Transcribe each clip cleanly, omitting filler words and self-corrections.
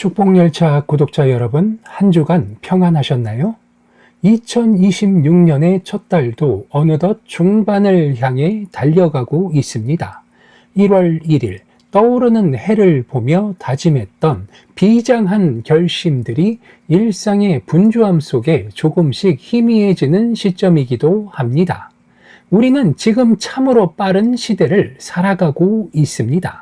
축복열차 구독자 여러분, 한 주간 평안하셨나요? 2026년의 첫 달도 어느덧 중반을 향해 달려가고 있습니다. 1월 1일 떠오르는 해를 보며 다짐했던 비장한 결심들이 일상의 분주함 속에 조금씩 희미해지는 시점이기도 합니다. 우리는 지금 참으로 빠른 시대를 살아가고 있습니다.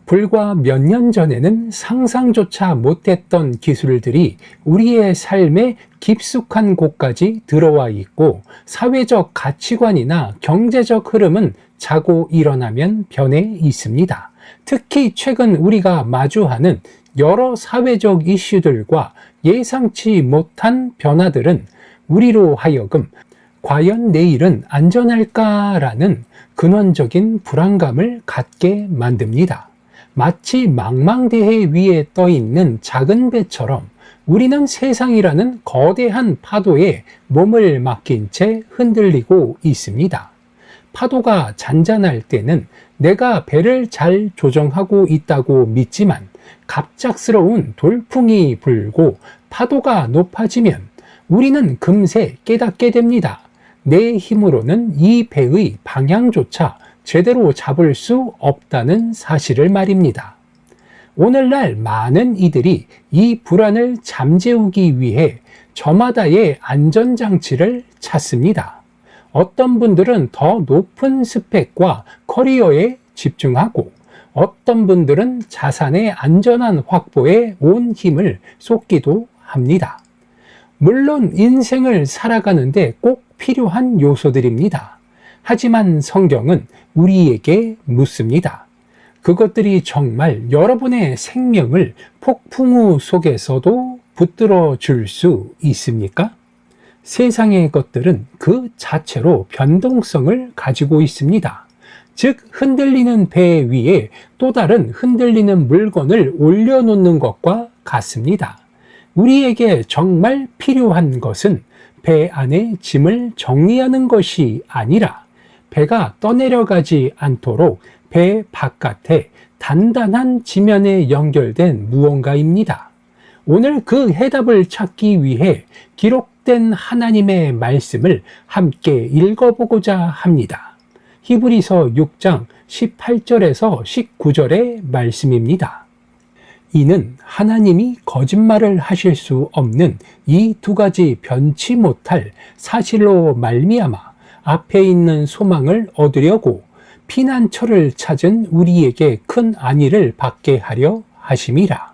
불과 몇 년 전에는 상상조차 못했던 기술들이 우리의 삶에 깊숙한 곳까지 들어와 있고, 사회적 가치관이나 경제적 흐름은 자고 일어나면 변해 있습니다. 특히 최근 우리가 마주하는 여러 사회적 이슈들과 예상치 못한 변화들은 우리로 하여금 과연 내일은 안전할까라는 근원적인 불안감을 갖게 만듭니다. 마치 망망대해 위에 떠있는 작은 배처럼 우리는 세상이라는 거대한 파도에 몸을 맡긴 채 흔들리고 있습니다. 파도가 잔잔할 때는 내가 배를 잘 조정하고 있다고 믿지만, 갑작스러운 돌풍이 불고 파도가 높아지면 우리는 금세 깨닫게 됩니다. 내 힘으로는 이 배의 방향조차 제대로 잡을 수 없다는 사실을 말입니다. 오늘날 많은 이들이 이 불안을 잠재우기 위해 저마다의 안전장치를 찾습니다. 어떤 분들은 더 높은 스펙과 커리어에 집중하고, 어떤 분들은 자산의 안전한 확보에 온 힘을 쏟기도 합니다. 물론 인생을 살아가는데 꼭 필요한 요소들입니다. 하지만 성경은 우리에게 묻습니다. 그것들이 정말 여러분의 생명을 폭풍우 속에서도 붙들어 줄 수 있습니까? 세상의 것들은 그 자체로 변동성을 가지고 있습니다. 즉, 흔들리는 배 위에 또 다른 흔들리는 물건을 올려놓는 것과 같습니다. 우리에게 정말 필요한 것은 배 안에 짐을 정리하는 것이 아니라, 배가 떠내려가지 않도록 배 바깥에 단단한 지면에 연결된 무언가입니다. 오늘 그 해답을 찾기 위해 기록된 하나님의 말씀을 함께 읽어보고자 합니다. 히브리서 6장 18절에서 19절의 말씀입니다. 이는 하나님이 거짓말을 하실 수 없는 이 두 가지 변치 못할 사실로 말미암아 앞에 있는 소망을 얻으려고 피난처를 찾은 우리에게 큰 안위를 받게 하려 하심이라.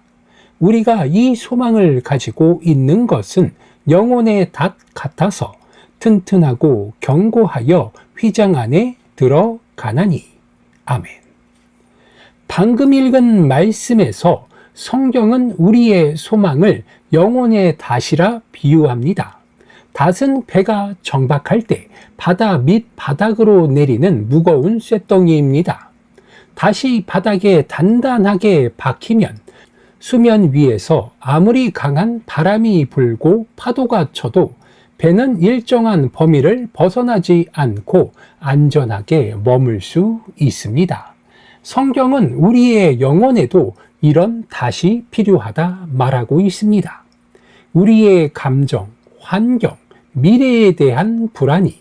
우리가 이 소망을 가지고 있는 것은 영혼의 닷 같아서 튼튼하고 견고하여 휘장 안에 들어가나니. 아멘. 방금 읽은 말씀에서 성경은 우리의 소망을 영혼의 닷이라 비유합니다. 닷은 배가 정박할 때 바다 밑바닥으로 내리는 무거운 쇳덩이입니다. 닷이 바닥에 단단하게 박히면 수면 위에서 아무리 강한 바람이 불고 파도가 쳐도 배는 일정한 범위를 벗어나지 않고 안전하게 머물 수 있습니다. 성경은 우리의 영혼에도 이런 닷이 필요하다 말하고 있습니다. 우리의 감정, 환경, 미래에 대한 불안이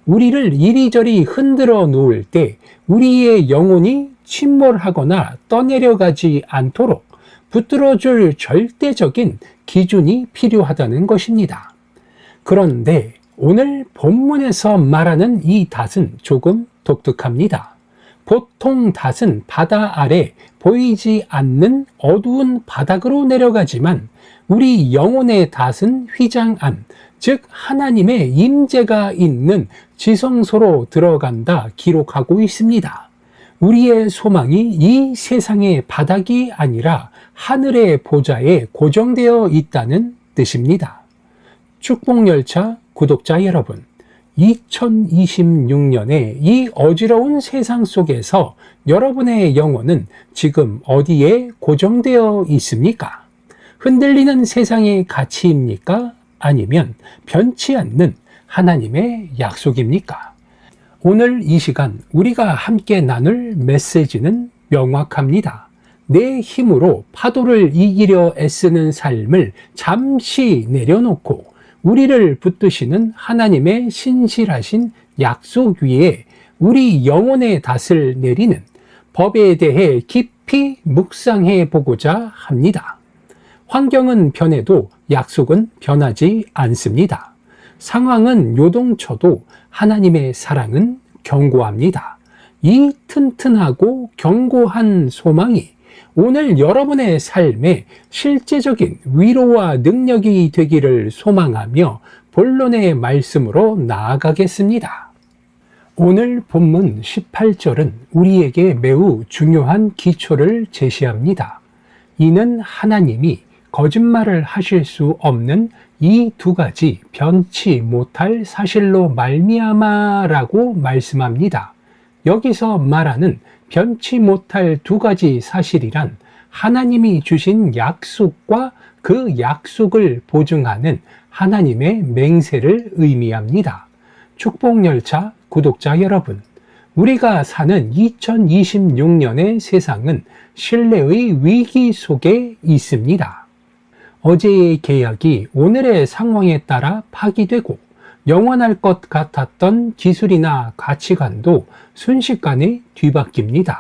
우리를 이리저리 흔들어 놓을 때 우리의 영혼이 침몰하거나 떠내려가지 않도록 붙들어줄 절대적인 기준이 필요하다는 것입니다. 그런데 오늘 본문에서 말하는 이 닷은 조금 독특합니다. 보통 닷은 바다 아래 보이지 않는 어두운 바닥으로 내려가지만, 우리 영혼의 닷은 휘장 안, 즉 하나님의 임재가 있는 지성소로 들어간다 기록하고 있습니다. 우리의 소망이 이 세상의 바닥이 아니라 하늘의 보좌에 고정되어 있다는 뜻입니다. 축복열차 구독자 여러분, 2026년의 이 어지러운 세상 속에서 여러분의 영혼은 지금 어디에 고정되어 있습니까? 흔들리는 세상의 가치입니까? 아니면 변치 않는 하나님의 약속입니까? 오늘 이 시간 우리가 함께 나눌 메시지는 명확합니다. 내 힘으로 파도를 이기려 애쓰는 삶을 잠시 내려놓고 우리를 붙드시는 하나님의 신실하신 약속 위에 우리 영혼의 닷을 내리는 법에 대해 깊이 묵상해 보고자 합니다. 환경은 변해도 약속은 변하지 않습니다. 상황은 요동쳐도 하나님의 사랑은 견고합니다. 이 튼튼하고 견고한 소망이 오늘 여러분의 삶에 실제적인 위로와 능력이 되기를 소망하며 본론의 말씀으로 나아가겠습니다. 오늘 본문 18절은 우리에게 매우 중요한 기초를 제시합니다. 이는 하나님이 거짓말을 하실 수 없는 이 두 가지 변치 못할 사실로 말미암아라고 말씀합니다. 여기서 말하는 변치 못할 두 가지 사실이란 하나님이 주신 약속과 그 약속을 보증하는 하나님의 맹세를 의미합니다. 축복열차 구독자 여러분, 우리가 사는 2026년의 세상은 신뢰의 위기 속에 있습니다. 어제의 계약이 오늘의 상황에 따라 파기되고 영원할 것 같았던 기술이나 가치관도 순식간에 뒤바뀝니다.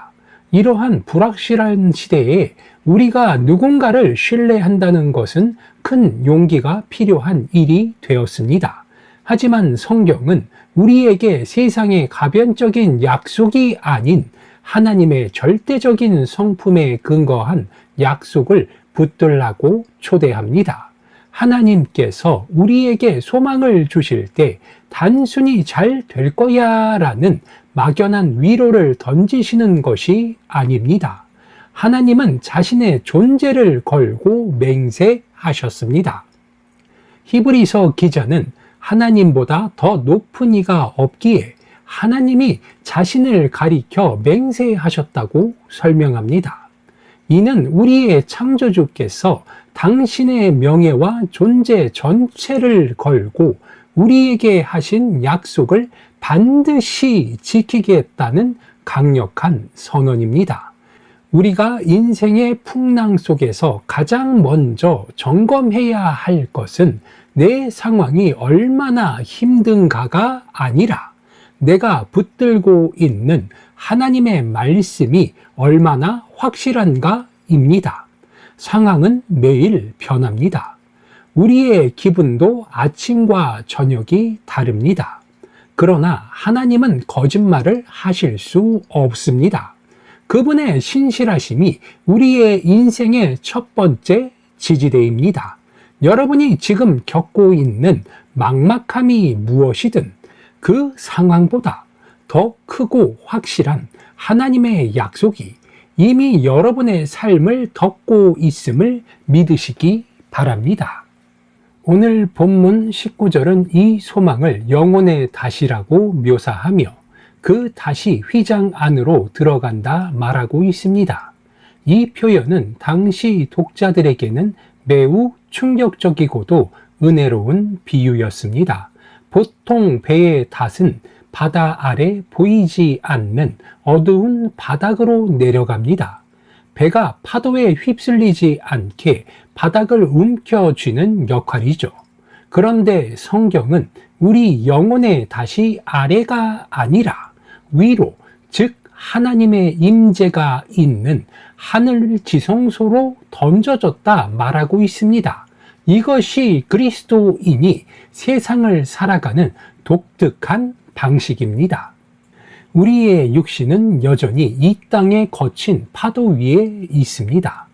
이러한 불확실한 시대에 우리가 누군가를 신뢰한다는 것은 큰 용기가 필요한 일이 되었습니다. 하지만 성경은 우리에게 세상의 가변적인 약속이 아닌 하나님의 절대적인 성품에 근거한 약속을 붙들라고 초대합니다. 하나님께서 우리에게 소망을 주실 때 단순히 잘 될 거야 라는 막연한 위로를 던지시는 것이 아닙니다. 하나님은 자신의 존재를 걸고 맹세하셨습니다. 히브리서 기자는 하나님보다 더 높은 이가 없기에 하나님이 자신을 가리켜 맹세하셨다고 설명합니다. 이는 우리의 창조주께서 당신의 명예와 존재 전체를 걸고 우리에게 하신 약속을 반드시 지키겠다는 강력한 선언입니다. 우리가 인생의 풍랑 속에서 가장 먼저 점검해야 할 것은 내 상황이 얼마나 힘든가가 아니라 내가 붙들고 있는 하나님의 말씀이 얼마나 확실한가입니다. 상황은 매일 변합니다. 우리의 기분도 아침과 저녁이 다릅니다. 그러나 하나님은 거짓말을 하실 수 없습니다. 그분의 신실하심이 우리의 인생의 첫 번째 지지대입니다. 여러분이 지금 겪고 있는 막막함이 무엇이든 그 상황보다 더 크고 확실한 하나님의 약속이 이미 여러분의 삶을 덮고 있음을 믿으시기 바랍니다. 오늘 본문 19절은 이 소망을 영혼의 닷이라고 묘사하며 그 닷이 휘장 안으로 들어간다 말하고 있습니다. 이 표현은 당시 독자들에게는 매우 충격적이고도 은혜로운 비유였습니다. 보통 배의 닷은 바다 아래 보이지 않는 어두운 바닥으로 내려갑니다. 배가 파도에 휩쓸리지 않게 바닥을 움켜쥐는 역할이죠. 그런데 성경은 우리 영혼의 닷이 아래가 아니라 위로, 즉 하나님의 임재가 있는 하늘 지성소로 던져졌다 말하고 있습니다. 이것이 그리스도인이 세상을 살아가는 독특한 방식입니다. 우리의 육신은 여전히 이 땅에 거친 파도 위에 있습니다.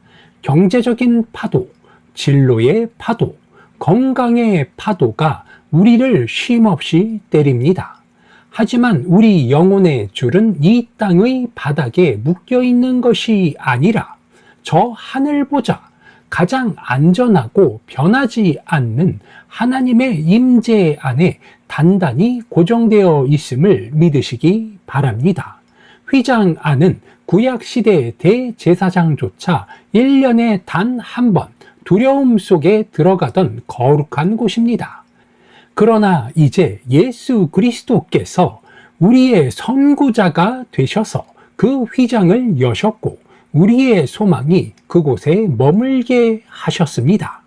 경제적인 파도, 진로의 파도, 건강의 파도가 우리를 쉼없이 때립니다. 하지만 우리 영혼의 줄은 이 땅의 바닥에 묶여 있는 것이 아니라 저 하늘보다 가장 안전하고 변하지 않는 하나님의 임재 안에 단단히 고정되어 있음을 믿으시기 바랍니다. 휘장 안은 구약시대 대제사장조차 1년에 단 한 번 두려움 속에 들어가던 거룩한 곳입니다. 그러나 이제 예수 그리스도께서 우리의 선구자가 되셔서 그 휘장을 여셨고 우리의 소망이 그곳에 머물게 하셨습니다.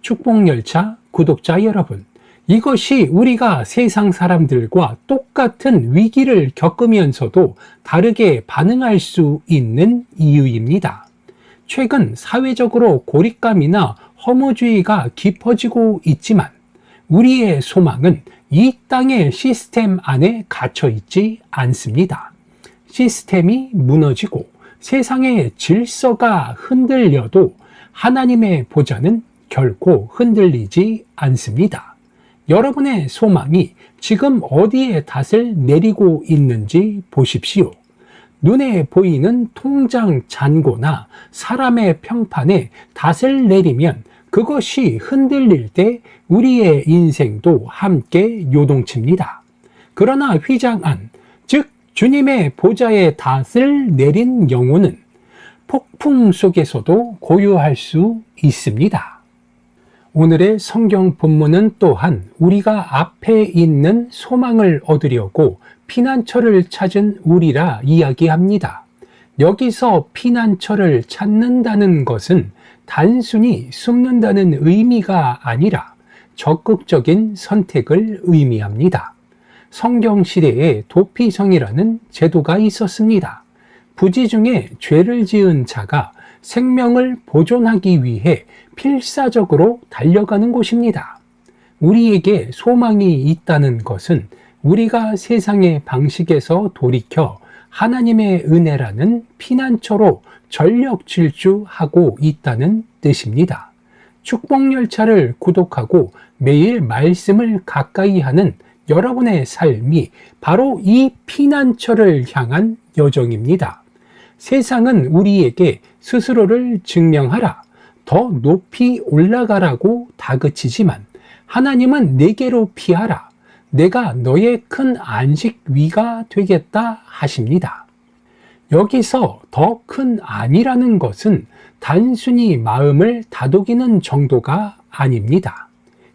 축복열차 구독자 여러분, 이것이 우리가 세상 사람들과 똑같은 위기를 겪으면서도 다르게 반응할 수 있는 이유입니다. 최근 사회적으로 고립감이나 허무주의가 깊어지고 있지만 우리의 소망은 이 땅의 시스템 안에 갇혀 있지 않습니다. 시스템이 무너지고 세상의 질서가 흔들려도 하나님의 보좌는 결코 흔들리지 않습니다. 여러분의 소망이 지금 어디에 닷을 내리고 있는지 보십시오. 눈에 보이는 통장 잔고나 사람의 평판에 닷을 내리면 그것이 흔들릴 때 우리의 인생도 함께 요동칩니다. 그러나 휘장 안, 즉 주님의 보좌에 닷을 내린 영혼은 폭풍 속에서도 고요할 수 있습니다. 오늘의 성경 본문은 또한 우리가 앞에 있는 소망을 얻으려고 피난처를 찾은 우리라 이야기합니다. 여기서 피난처를 찾는다는 것은 단순히 숨는다는 의미가 아니라 적극적인 선택을 의미합니다. 성경 시대에 도피성이라는 제도가 있었습니다. 부지 중에 죄를 지은 자가 생명을 보존하기 위해 필사적으로 달려가는 곳입니다. 우리에게 소망이 있다는 것은 우리가 세상의 방식에서 돌이켜 하나님의 은혜라는 피난처로 전력 질주하고 있다는 뜻입니다. 축복열차를 구독하고 매일 말씀을 가까이 하는 여러분의 삶이 바로 이 피난처를 향한 여정입니다. 세상은 우리에게 스스로를 증명하라, 더 높이 올라가라고 다그치지만 하나님은 내게로 피하라, 내가 너의 큰 안식위가 되겠다 하십니다. 여기서 더 큰 안이라는 것은 단순히 마음을 다독이는 정도가 아닙니다.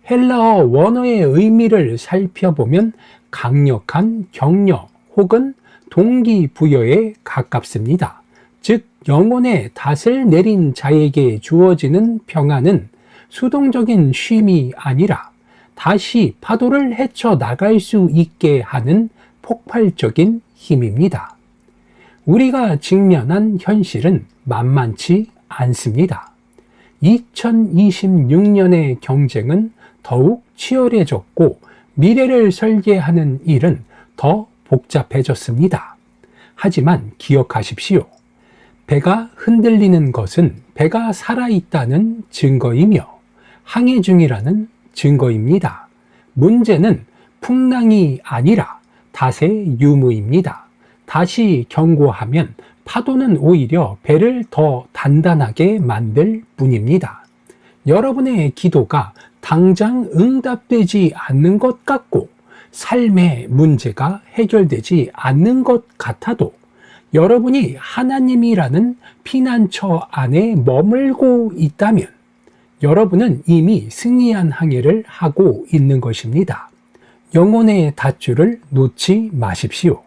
헬라어 원어의 의미를 살펴보면 강력한 격려 혹은 동기부여에 가깝습니다. 즉 영혼의 닷을 내린 자에게 주어지는 평안은 수동적인 쉼이 아니라 다시 파도를 헤쳐 나갈 수 있게 하는 폭발적인 힘입니다. 우리가 직면한 현실은 만만치 않습니다. 2026년의 경쟁은 더욱 치열해졌고 미래를 설계하는 일은 더 복잡해졌습니다. 하지만 기억하십시오. 배가 흔들리는 것은 배가 살아있다는 증거이며 항해 중이라는 증거입니다. 문제는 풍랑이 아니라 닷의 유무입니다. 다시 경고하면 파도는 오히려 배를 더 단단하게 만들 뿐입니다. 여러분의 기도가 당장 응답되지 않는 것 같고 삶의 문제가 해결되지 않는 것 같아도 여러분이 하나님이라는 피난처 안에 머물고 있다면 여러분은 이미 승리한 항해를 하고 있는 것입니다. 영혼의 닷줄을 놓지 마십시오.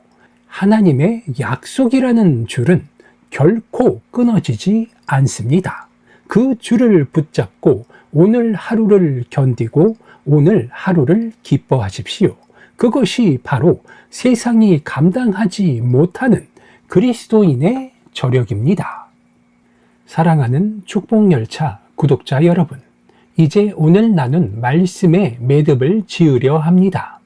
하나님의 약속이라는 줄은 결코 끊어지지 않습니다. 그 줄을 붙잡고 오늘 하루를 견디고 오늘 하루를 기뻐하십시오. 그것이 바로 세상이 감당하지 못하는 그리스도인의 저력입니다. 사랑하는 축복열차 구독자 여러분, 이제 오늘 나눈 말씀의 매듭을 지으려 합니다.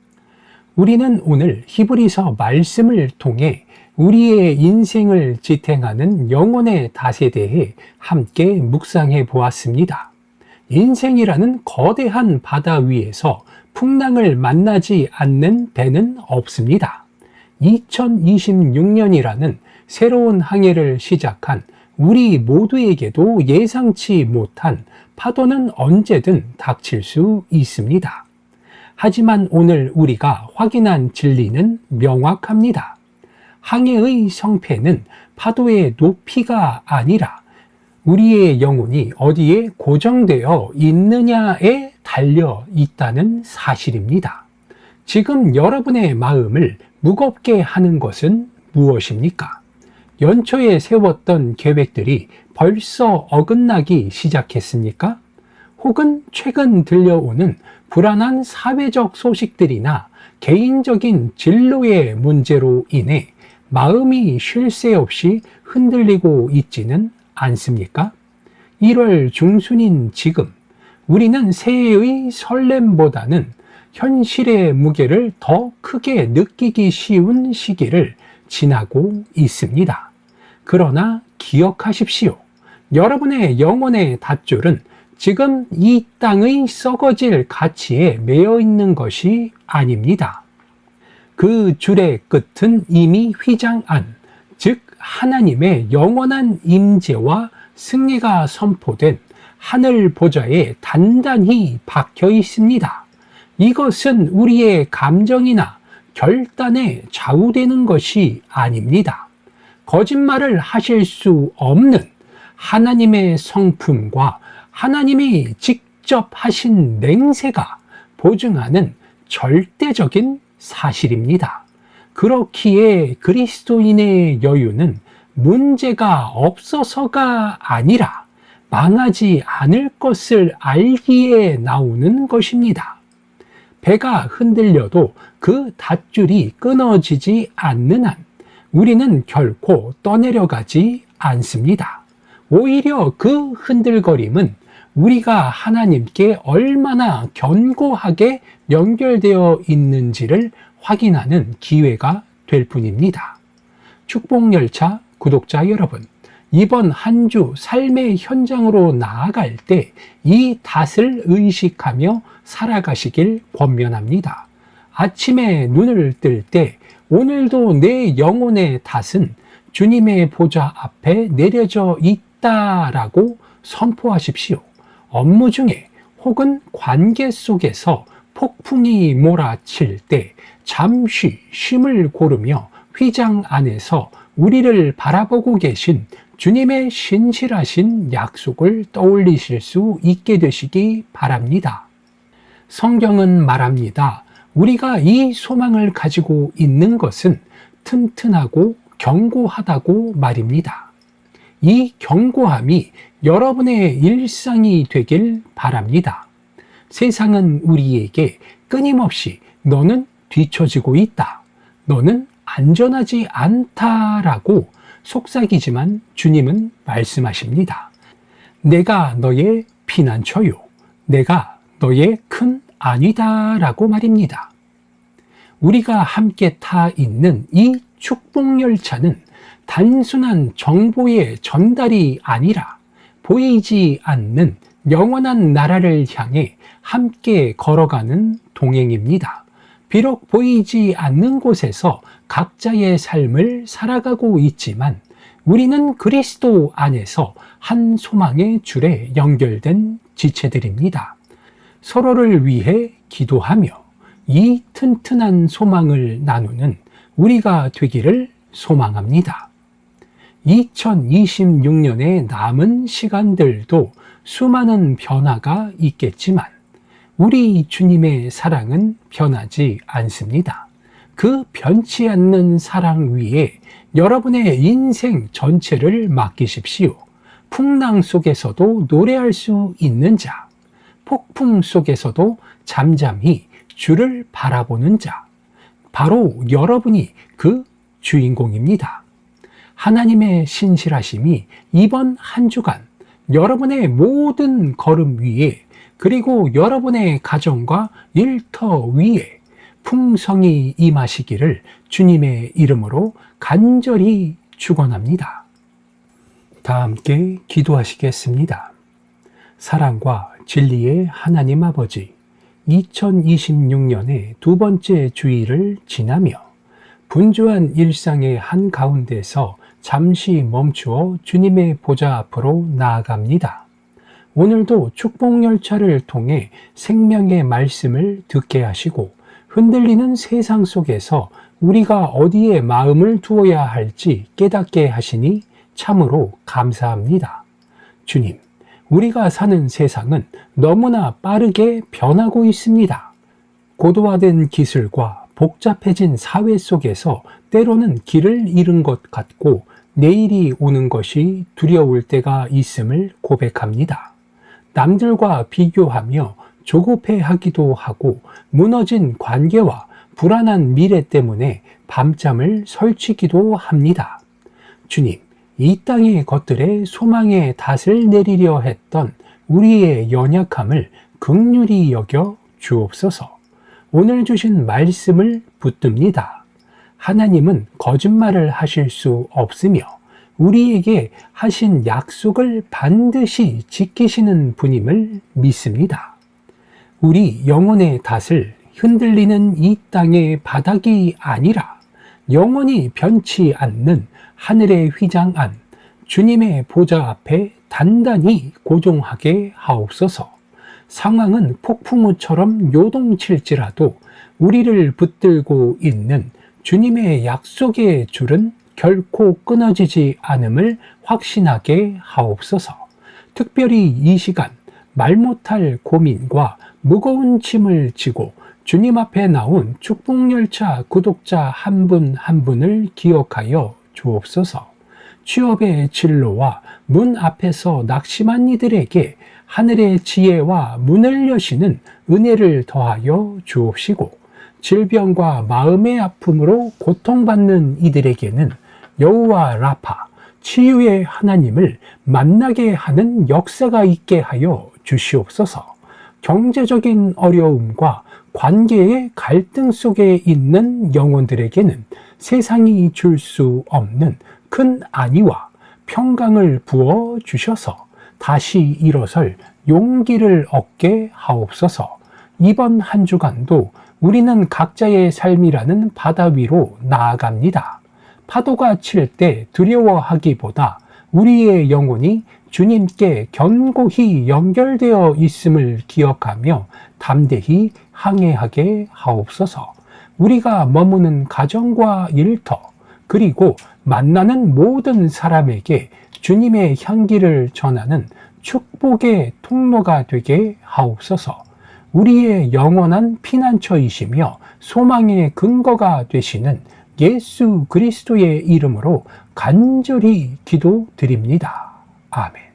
우리는 오늘 히브리서 말씀을 통해 우리의 인생을 지탱하는 영혼의 닷에 대해 함께 묵상해 보았습니다. 인생이라는 거대한 바다 위에서 풍랑을 만나지 않는 배는 없습니다. 2026년이라는 새로운 항해를 시작한 우리 모두에게도 예상치 못한 파도는 언제든 닥칠 수 있습니다. 하지만 오늘 우리가 확인한 진리는 명확합니다. 항해의 성패는 파도의 높이가 아니라 우리의 영혼이 어디에 고정되어 있느냐에 달려 있다는 사실입니다. 지금 여러분의 마음을 무겁게 하는 것은 무엇입니까? 연초에 세웠던 계획들이 벌써 어긋나기 시작했습니까? 혹은 최근 들려오는 불안한 사회적 소식들이나 개인적인 진로의 문제로 인해 마음이 쉴 새 없이 흔들리고 있지는 않습니까? 1월 중순인 지금 우리는 새해의 설렘보다는 현실의 무게를 더 크게 느끼기 쉬운 시기를 지나고 있습니다. 그러나 기억하십시오. 여러분의 영혼의 닷줄은 지금 이 땅의 썩어질 가치에 매여 있는 것이 아닙니다. 그 줄의 끝은 이미 휘장 안, 즉 하나님의 영원한 임재와 승리가 선포된 하늘 보좌에 단단히 박혀 있습니다. 이것은 우리의 감정이나 결단에 좌우되는 것이 아닙니다. 거짓말을 하실 수 없는 하나님의 성품과 하나님이 직접 하신 맹세가 보증하는 절대적인 사실입니다. 그렇기에 그리스도인의 여유는 문제가 없어서가 아니라 망하지 않을 것을 알기에 나오는 것입니다. 배가 흔들려도 그 닷줄이 끊어지지 않는 한 우리는 결코 떠내려가지 않습니다. 오히려 그 흔들거림은 우리가 하나님께 얼마나 견고하게 연결되어 있는지를 확인하는 기회가 될 뿐입니다. 축복열차 구독자 여러분, 이번 한 주 삶의 현장으로 나아갈 때 이 닷을 의식하며 살아가시길 권면합니다. 아침에 눈을 뜰 때 오늘도 내 영혼의 닷은 주님의 보좌 앞에 내려져 있다라고 선포하십시오. 업무 중에 혹은 관계 속에서 폭풍이 몰아칠 때 잠시 쉼을 고르며 휘장 안에서 우리를 바라보고 계신 주님의 신실하신 약속을 떠올리실 수 있게 되시기 바랍니다. 성경은 말합니다. 우리가 이 소망을 가지고 있는 것은 튼튼하고 견고하다고 말입니다. 이 견고함이 여러분의 일상이 되길 바랍니다. 세상은 우리에게 끊임없이 너는 뒤처지고 있다, 너는 안전하지 않다라고 속삭이지만 주님은 말씀하십니다. 내가 너의 피난처요, 내가 너의 큰 안위다라고 말입니다. 우리가 함께 타 있는 이 축복열차는 단순한 정보의 전달이 아니라 보이지 않는 영원한 나라를 향해 함께 걸어가는 동행입니다. 비록 보이지 않는 곳에서 각자의 삶을 살아가고 있지만 우리는 그리스도 안에서 한 소망의 줄에 연결된 지체들입니다. 서로를 위해 기도하며 이 튼튼한 소망을 나누는 우리가 되기를 소망합니다. 2026년의 남은 시간들도 수많은 변화가 있겠지만 우리 주님의 사랑은 변하지 않습니다. 그 변치 않는 사랑 위에 여러분의 인생 전체를 맡기십시오. 풍랑 속에서도 노래할 수 있는 자, 폭풍 속에서도 잠잠히 주를 바라보는 자, 바로 여러분이 그 주인공입니다. 하나님의 신실하심이 이번 한 주간 여러분의 모든 걸음 위에, 그리고 여러분의 가정과 일터 위에 풍성이 임하시기를 주님의 이름으로 간절히 축원합니다. 다 함께 기도하시겠습니다. 사랑과 진리의 하나님 아버지, 2026년의 두 번째 주일을 지나며 분주한 일상의 한가운데서 잠시 멈추어 주님의 보좌 앞으로 나아갑니다. 오늘도 축복열차를 통해 생명의 말씀을 듣게 하시고 흔들리는 세상 속에서 우리가 어디에 마음을 두어야 할지 깨닫게 하시니 참으로 감사합니다. 주님, 우리가 사는 세상은 너무나 빠르게 변하고 있습니다. 고도화된 기술과 복잡해진 사회 속에서 때로는 길을 잃은 것 같고 내일이 오는 것이 두려울 때가 있음을 고백합니다. 남들과 비교하며 조급해하기도 하고 무너진 관계와 불안한 미래 때문에 밤잠을 설치기도 합니다. 주님, 이 땅의 것들에 소망의 닷을 내리려 했던 우리의 연약함을 긍휼히 여겨 주옵소서. 오늘 주신 말씀을 붙듭니다. 하나님은 거짓말을 하실 수 없으며 우리에게 하신 약속을 반드시 지키시는 분임을 믿습니다. 우리 영혼의 닷을 흔들리는 이 땅의 바닥이 아니라 영원히 변치 않는 하늘의 휘장 안 주님의 보좌 앞에 단단히 고정하게 하옵소서. 상황은 폭풍우처럼 요동칠지라도 우리를 붙들고 있는 주님의 약속의 줄은 결코 끊어지지 않음을 확신하게 하옵소서. 특별히 이 시간 말 못할 고민과 무거운 짐을 지고 주님 앞에 나온 축복열차 구독자 한 분 한 분을 기억하여 주옵소서. 취업의 진로와 문 앞에서 낙심한 이들에게 하늘의 지혜와 문을 여시는 은혜를 더하여 주옵시고, 질병과 마음의 아픔으로 고통받는 이들에게는 여호와 라파, 치유의 하나님을 만나게 하는 역사가 있게 하여 주시옵소서. 경제적인 어려움과 관계의 갈등 속에 있는 영혼들에게는 세상이 줄 수 없는 큰 안위와 평강을 부어 주셔서 다시 일어설 용기를 얻게 하옵소서. 이번 한 주간도 우리는 각자의 삶이라는 바다 위로 나아갑니다. 파도가 칠 때 두려워하기보다 우리의 영혼이 주님께 견고히 연결되어 있음을 기억하며 담대히 항해하게 하옵소서. 우리가 머무는 가정과 일터, 그리고 만나는 모든 사람에게 주님의 향기를 전하는 축복의 통로가 되게 하옵소서. 우리의 영원한 피난처이시며 소망의 근거가 되시는 예수 그리스도의 이름으로 간절히 기도드립니다. 아멘.